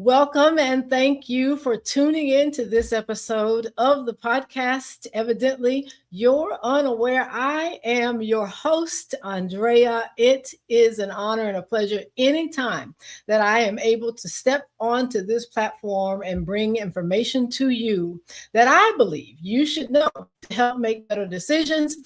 Welcome and thank you for tuning in to this episode of the podcast. Evidently, you're unaware. I am your host, Andrea. It is an honor and a pleasure anytime that I am able to step onto this platform and bring information to you that I believe you should know to help make better decisions.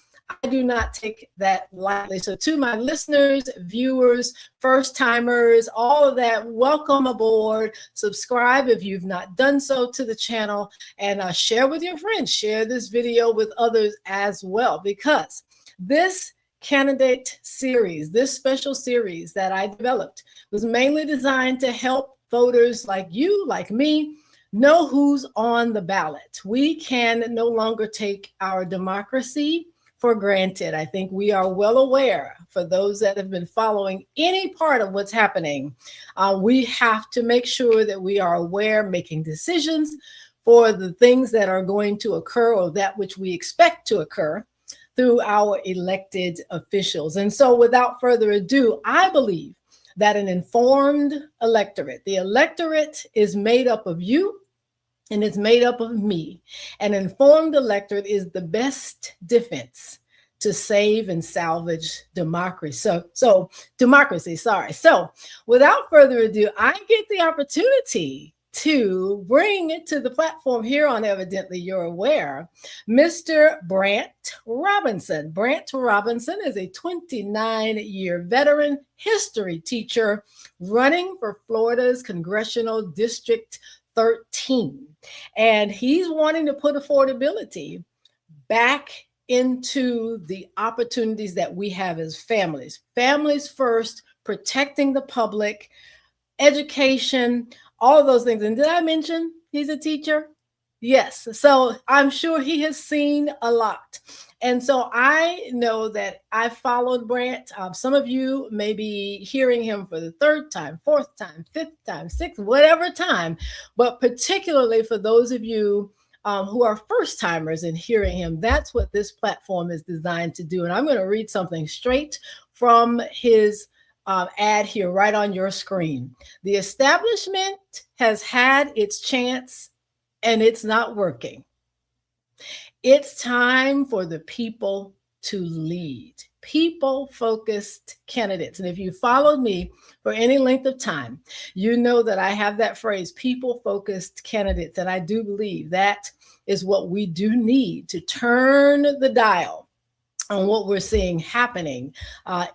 I do not take that lightly. So, to my listeners, viewers, first timers, all of that, welcome aboard. Subscribe if you've not done so to the channel, and share with your friends. Share this video with others as well, because this candidate series, this special series that I developed, was mainly designed to help voters like you, like me, know who's on the ballot. We can no longer take our democracy for granted. I think we are well aware, for those that have been following any part of what's happening, we have to make sure that we are aware, making decisions for the things that are going to occur or that which we expect to occur through our elected officials. And so without further ado, I believe that an informed electorate, the electorate is made up of you, and it's made up of me. An informed electorate is the best defense to save and salvage democracy. Democracy. So without further ado, I get the opportunity to bring to the platform here on Evidently You're Aware, Mr. Brandt Robinson. Brandt Robinson is a 29-year veteran history teacher running for Florida's Congressional District 13. And he's wanting to put affordability back into the opportunities that we have as families. Families first, protecting the public, education, all of those things. And did I mention he's a teacher? Yes. So I'm sure he has seen a lot. And so I know that I followed Brandt. Some of you may be hearing him for the third time, fourth time, fifth time, sixth, whatever time. But particularly for those of you who are first timers and hearing him, that's what this platform is designed to do. And I'm going to read something straight from his ad here right on your screen. The establishment has had its chance and it's not working. It's time for the people to lead. People-focused candidates. And if you followed me for any length of time, you know that I have that phrase, people-focused candidates. And I do believe that is what we do need to turn the dial on what we're seeing happening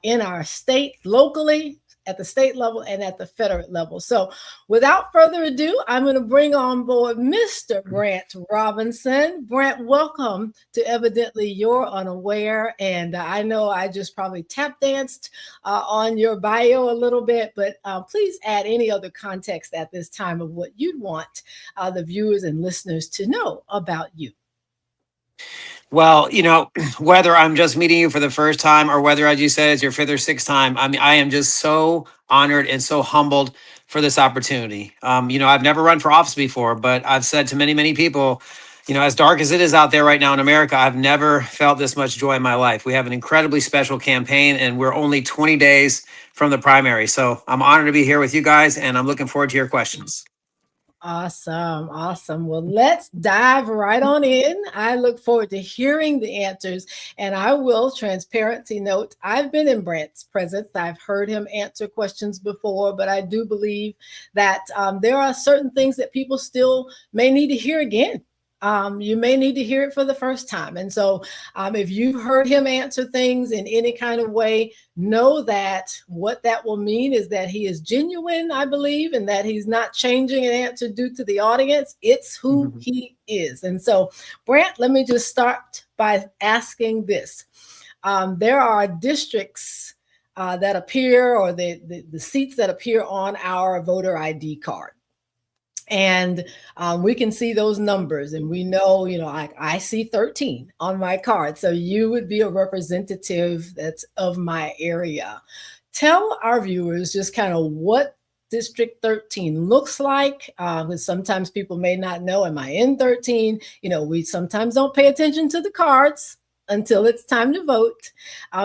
in our state, locally, at the state level, and at the federal level. So without further ado, I'm going to bring on board Mr. Brandt Robinson. Brandt, welcome to Evidently You're Unaware. And I know I just probably tap danced on your bio a little bit, but please add any other context at this time of what you'd want the viewers and listeners to know about you. Well, whether I'm just meeting you for the first time or whether, as you said, it's your fifth or sixth time, I am just so honored and so humbled for this opportunity. I've never run for office before, but I've said to many, many people, as dark as it is out there right now in America, I've never felt this much joy in my life. We have an incredibly special campaign, and we're only 20 days from the primary. So I'm honored to be here with you guys, and I'm looking forward to your questions. Awesome. Well, let's dive right on in. I look forward to hearing the answers, and I will transparency note, I've been in Brandt's presence. I've heard him answer questions before, but I do believe that there are certain things that people still may need to hear again. You may need to hear it for the first time. And so if you've heard him answer things in any kind of way, know that what that will mean is that he is genuine, I believe, and that he's not changing an answer due to the audience. It's who he is. And so, Brandt, let me just start by asking this. There are districts that appear, or the seats that appear on our voter ID card. And we can see those numbers, and we know, I see 13 on my card. So you would be a representative that's of my area. Tell our viewers just kind of what District 13 looks like, because sometimes people may not know, am I in 13? We sometimes don't pay attention to the cards until it's time to vote.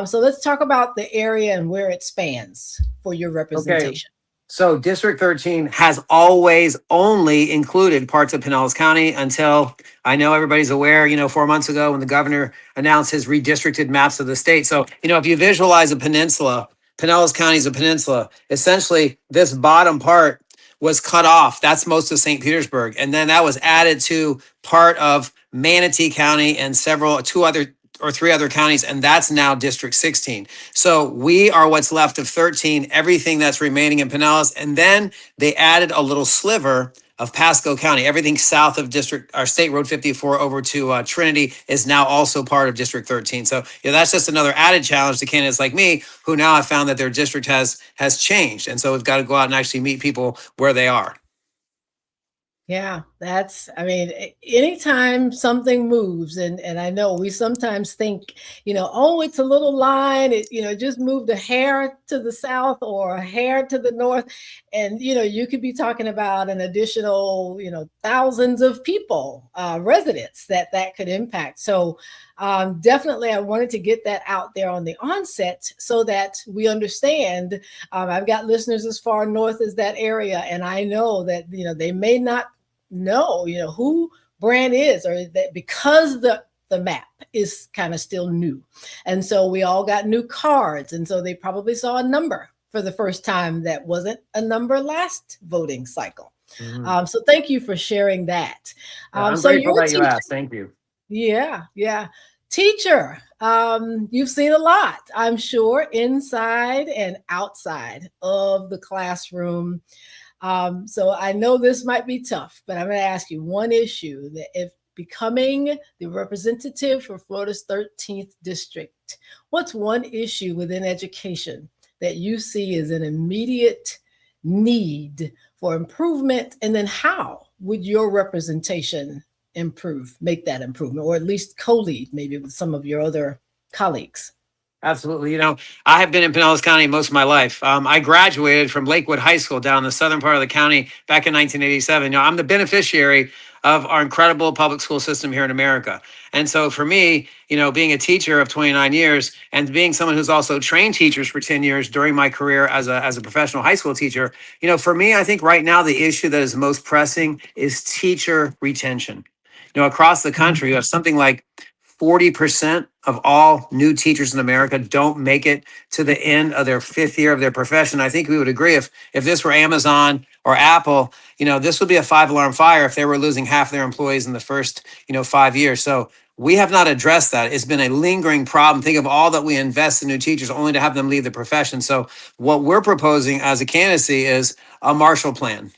So let's talk about the area and where it spans for your representation. So District 13 has always only included parts of Pinellas County until I know everybody's aware, 4 months ago when the governor announced his redistricted maps of the state. So, if you visualize a peninsula, Pinellas County is a peninsula. Essentially, this bottom part was cut off. That's most of St. Petersburg. And then that was added to part of Manatee County and two other or three other counties, and that's now District 16. So we are what's left of 13, everything that's remaining in Pinellas. And then they added a little sliver of Pasco County. Everything south of State Road 54 over to Trinity is now also part of District 13. So that's just another added challenge to candidates like me, who now have found that their district has changed. And so we've got to go out and actually meet people where they are. Yeah, I mean, anytime something moves, and I know we sometimes think, oh, it's a little line, it, just moved a hair to the south or a hair to the north. And, you could be talking about an additional, thousands of people, residents that could impact. So definitely, I wanted to get that out there on the onset so that we understand. I've got listeners as far north as that area, and I know that, they may not know, who Brandt is, or that because the map is kind of still new. And so we all got new cards. And so they probably saw a number for the first time that wasn't a number last voting cycle. Mm-hmm. So thank you for sharing that. I'm grateful that you asked. Thank you. Yeah. Teacher, you've seen a lot, I'm sure, inside and outside of the classroom. So I know this might be tough, but I'm going to ask you one issue: that if becoming the representative for Florida's 13th district, what's one issue within education that you see as an immediate need for improvement? And then how would your representation make that improvement, or at least co-lead maybe with some of your other colleagues? Absolutely. I have been in Pinellas County most of my life. I graduated from Lakewood High School down in the southern part of the county back in 1987. I'm the beneficiary of our incredible public school system here in America. And so for me, being a teacher of 29 years and being someone who's also trained teachers for 10 years during my career as a professional high school teacher, for me, I think right now the issue that is most pressing is teacher retention. Across the country, you have something like 40% of all new teachers in America don't make it to the end of their 5th year of their profession. I think we would agree if this were Amazon or Apple, this would be a 5-alarm fire if they were losing half their employees in the first, 5 years. So we have not addressed that. It's been a lingering problem. Think of all that we invest in new teachers only to have them leave the profession. So what we're proposing as a candidacy is a Marshall Plan,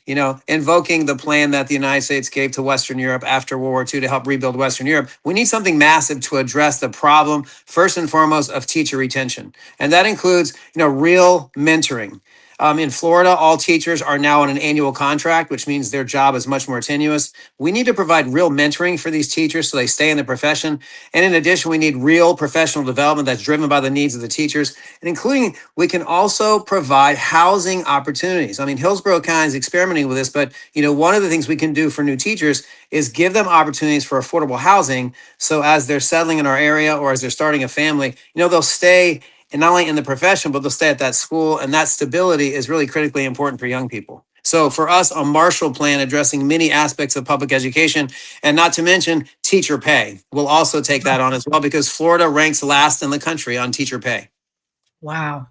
invoking the plan that the United States gave to Western Europe after World War II to help rebuild Western Europe. We need something massive to address the problem, first and foremost, of teacher retention. And that includes, real mentoring. In Florida, all teachers are now on an annual contract, which means their job is much more tenuous. We need to provide real mentoring for these teachers so they stay in the profession. And in addition, we need real professional development that's driven by the needs of the teachers. And including, we can also provide housing opportunities. Hillsborough County is experimenting with this, but one of the things we can do for new teachers is give them opportunities for affordable housing. So as they're settling in our area or as they're starting a family, they'll stay, and not only in the profession, but they'll stay at that school. And that stability is really critically important for young people. So for us, a Marshall Plan addressing many aspects of public education, and not to mention teacher pay. We'll also take that on as well, because Florida ranks last in the country on teacher pay. Wow.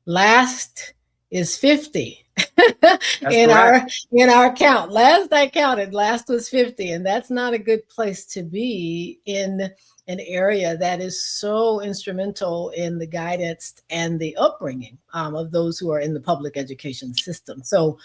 Last is 50. in our count. Last I counted, last was 50. And that's not a good place to be in an area that is so instrumental in the guidance and the upbringing of those who are in the public education system. So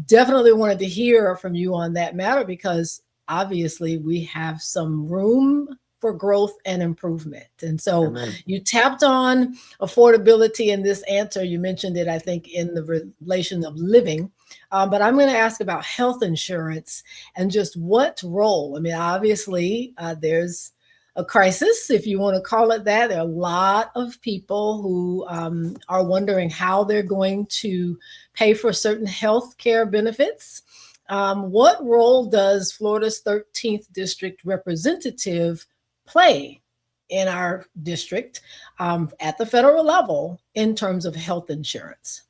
definitely wanted to hear from you on that matter, because obviously we have some room for growth and improvement. And so Amen. You tapped on affordability in this answer. You mentioned it, I think, in the relation of living. But I'm going to ask about health insurance and just what role. Obviously, there's a crisis, if you want to call it that. There are a lot of people who are wondering how they're going to pay for certain health care benefits. What role does Florida's 13th district representative play in our district at the federal level in terms of health insurance?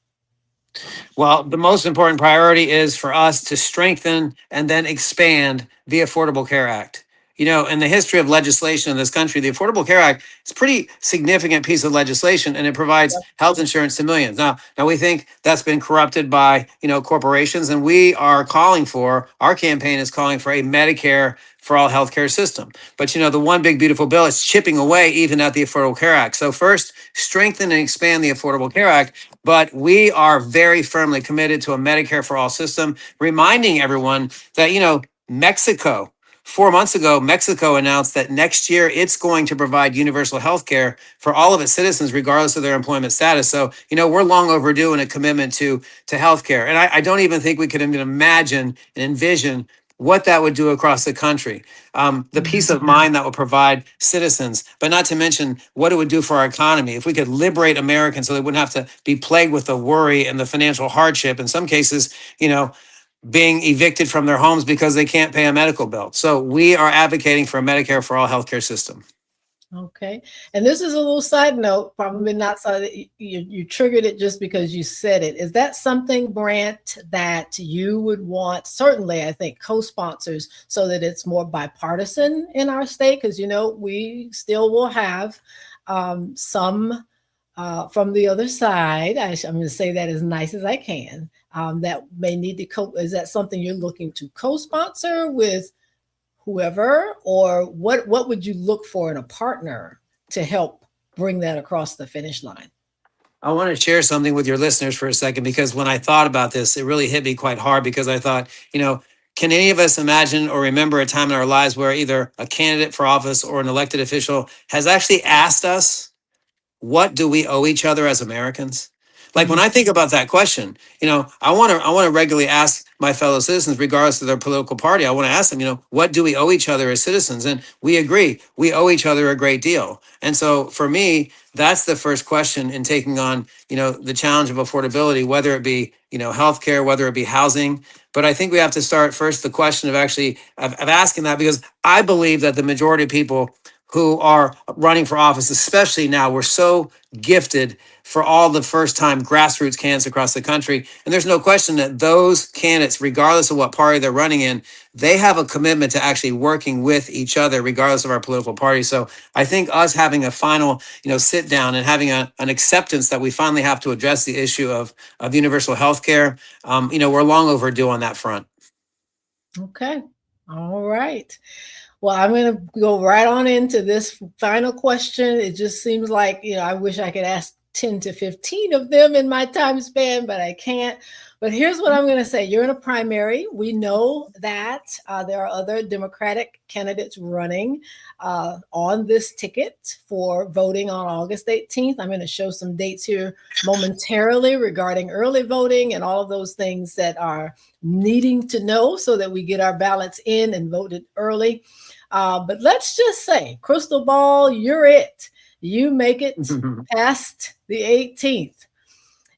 Well, the most important priority is for us to strengthen and then expand the Affordable Care Act. You know, in the history of legislation in this country, the Affordable Care Act is a pretty significant piece of legislation, and it provides Yep. health insurance to millions. Now we think that's been corrupted by corporations, and we are calling for our campaign is calling for a Medicare for all healthcare system. But the one big beautiful bill is chipping away even at the Affordable Care Act. So first, strengthen and expand the Affordable Care Act. But we are very firmly committed to a Medicare for all system, reminding everyone that, Mexico, 4 months ago, Mexico announced that next year it's going to provide universal health care for all of its citizens, regardless of their employment status. So, we're long overdue in a commitment to healthcare. And I don't even think we could even imagine and envision what that would do across the country, the peace of mind that would provide citizens, but not to mention what it would do for our economy. If we could liberate Americans so they wouldn't have to be plagued with the worry and the financial hardship, in some cases, being evicted from their homes because they can't pay a medical bill. So we are advocating for a Medicare for all healthcare system. Okay. And this is a little side note, probably not so that you triggered it just because you said it. Is that something, Brandt, that you would want? Certainly, I think co-sponsors so that it's more bipartisan in our state, because, we still will have some from the other side. I'm going to say that as nice as I can. That may need to is that something you're looking to co-sponsor with whoever, or what would you look for in a partner to help bring that across the finish line? I want to share something with your listeners for a second, because when I thought about this, it really hit me quite hard, because I thought, can any of us imagine or remember a time in our lives where either a candidate for office or an elected official has actually asked us, what do we owe each other as Americans? Like, when Mhm. I think about that question, I want to regularly ask my fellow citizens, regardless of their political party. I want to ask them, what do we owe each other as citizens? And we agree, we owe each other a great deal. And so for me, that's the first question in taking on, the challenge of affordability, whether it be, healthcare, whether it be housing. But I think we have to start first the question of actually of asking that, because I believe that the majority of people who are running for office, especially now, we're so gifted for all the first time grassroots candidates across the country. And there's no question that those candidates, regardless of what party they're running in, they have a commitment to actually working with each other, regardless of our political party. So I think us having a final, sit down and having an acceptance that we finally have to address the issue of universal health care, we're long overdue on that front. Okay. All right. Well, I'm going to go right on into this final question. It just seems like, I wish I could ask 10 to 15 of them in my time span, but I can't. But here's what I'm going to say. You're in a primary. We know that there are other Democratic candidates running on this ticket for voting on August 18th. I'm going to show some dates here momentarily regarding early voting and all of those things that are needing to know so that we get our ballots in and voted early. But let's just say, crystal ball, you're it. You make it past the 18th.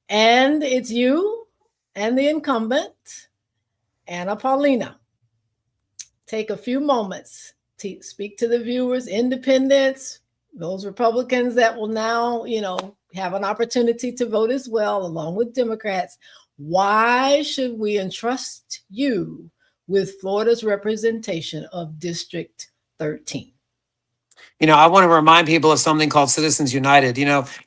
And it's you and the incumbent, Anna Paulina. Take a few moments to speak to the viewers, independents, those Republicans that will now, have an opportunity to vote as well, along with Democrats. Why should we entrust you with Florida's representation of District 13? I want to remind people of something called Citizens United.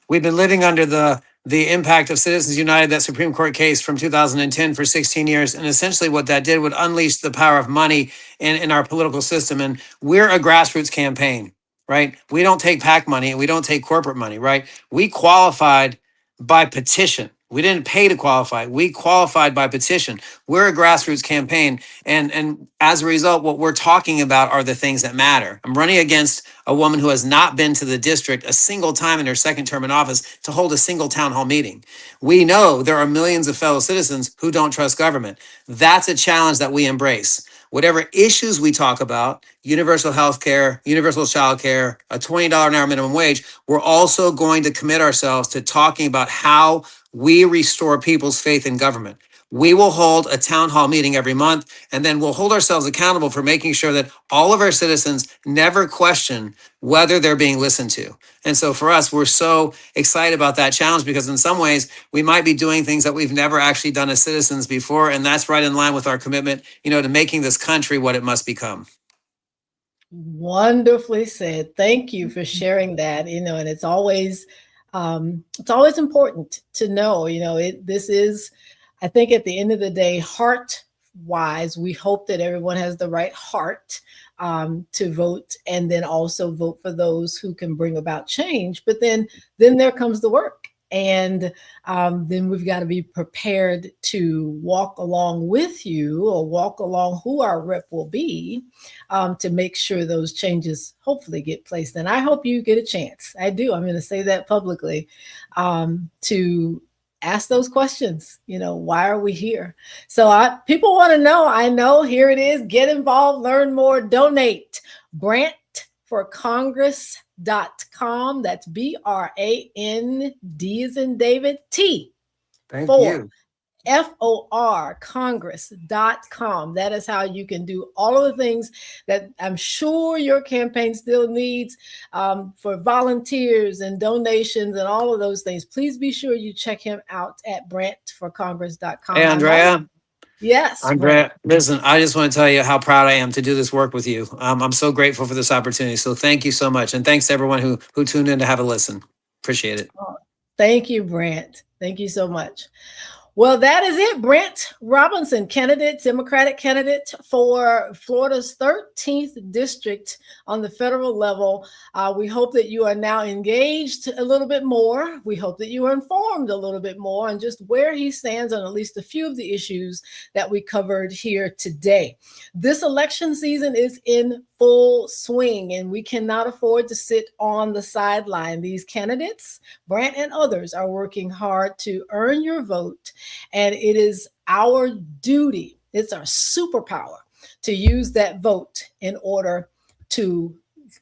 We've been living under the impact of Citizens United, that Supreme Court case from 2010 for 16 years. And essentially what that did would unleash the power of money in our political system. And we're a grassroots campaign, right? We don't take PAC money and we don't take corporate money, right? We qualified by petition. We didn't pay to qualify. We qualified by petition. We're a grassroots campaign. And as a result, what we're talking about are the things that matter. I'm running against a woman who has not been to the district a single time in her second term in office to hold a single town hall meeting. We know there are millions of fellow citizens who don't trust government. That's a challenge that we embrace. Whatever issues we talk about, universal health care, universal child care, a $20 an hour minimum wage, we're also going to commit ourselves to talking about how we restore people's faith in government. We will hold a town hall meeting every month, and then we'll hold ourselves accountable for making sure that all of our citizens never question whether they're being listened to. And so for us, we're so excited about that challenge because in some ways we might be doing things that we've never actually done as citizens before. And that's right in line with our commitment, to making this country what it must become. Wonderfully said. Thank you for sharing that. And it's always important to know, this is, I think at the end of the day, heart wise, we hope that everyone has the right heart to vote, and then also vote for those who can bring about change. But then there comes the work. And then we've got to be prepared to walk along with you, or walk along who our rep will be, to make sure those changes hopefully get placed. And I hope you get a chance. I do. I'm going to say that publicly, to ask those questions. Why are we here? So people want to know. I know. Here it is. Get involved, learn more, donate. BrandtForCongress.com. That's BRAND as in David, T. Thank for you. FOR Congress.com. That is how you can do all of the things that I'm sure your campaign still needs, for volunteers and donations and all of those things. Please be sure you check him out at BrandtForCongress.com. Hey, Andrea. Yes, Andrea, listen, I just want to tell you how proud I am to do this work with you. I'm so grateful for this opportunity. So thank you so much. And thanks to everyone who tuned in to have a listen. Appreciate it. Thank you, Brandt. Thank you so much. Well, that is it. Brandt Robinson, Democratic candidate for Florida's 13th district on the federal level. We hope that you are now engaged a little bit more. We hope that you are informed a little bit more on just where he stands on at least a few of the issues that we covered here today. This election season is in full swing, and we cannot afford to sit on the sideline. These candidates, Brandt and others, are working hard to earn your vote. And it is our duty, it's our superpower, to use that vote in order to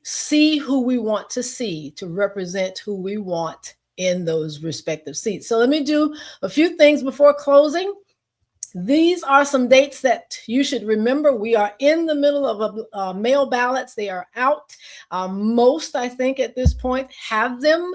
see who we want to see, to represent who we want in those respective seats. So let me do a few things before closing. These are some dates that you should remember. We are in the middle of mail ballots. They are out. Most, I think, at this point have them.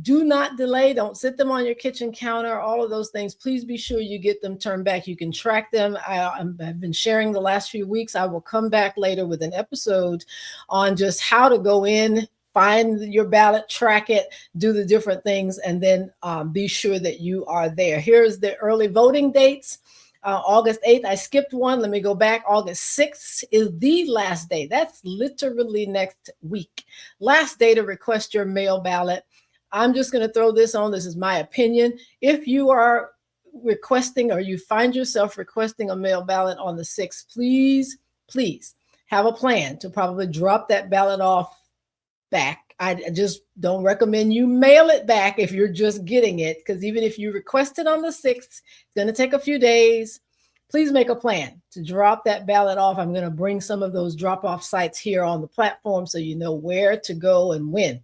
Do not delay. Don't sit them on your kitchen counter. All of those things. Please be sure you get them turned back. You can track them. I've been sharing the last few weeks. I will come back later with an episode on just how to go in, find your ballot, track it, do the different things, and then be sure that you are there. Here's the early voting dates. August 8th, I skipped one. Let me go back. August 6th is the last day. That's literally next week. Last day to request your mail ballot. I'm just going to throw this on. This is my opinion. If you are requesting, or you find yourself requesting a mail ballot on the 6th, please have a plan to probably drop that ballot off back. I just don't recommend you mail it back if you're just getting it, because even if you request it on the 6th, it's going to take a few days. Please make a plan to drop that ballot off. I'm going to bring some of those drop-off sites here on the platform so you know where to go and when.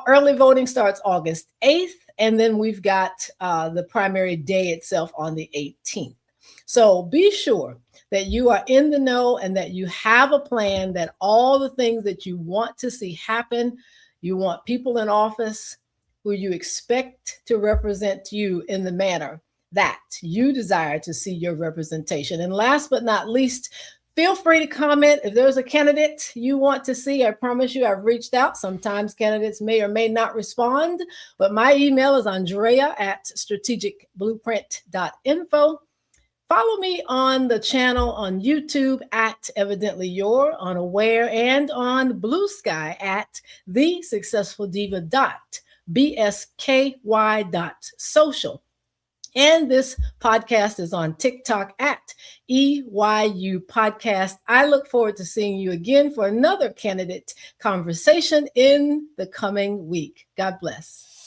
Early voting starts August 8th, and then we've got the primary day itself on the 18th. So be sure that you are in the know and that you have a plan, that all the things that you want to see happen, you want people in office who you expect to represent you in the manner that you desire to see your representation. And last but not least, feel free to comment if there's a candidate you want to see. I promise you, I've reached out. Sometimes candidates may or may not respond, but my email is andrea@strategicblueprint.info. Follow me on the channel on YouTube at Evidently You're Unaware, and on Blue Sky at thesuccessfuldiva.bsky.social. And this podcast is on TikTok at EYU Podcast. I look forward to seeing you again for another candidate conversation in the coming week. God bless.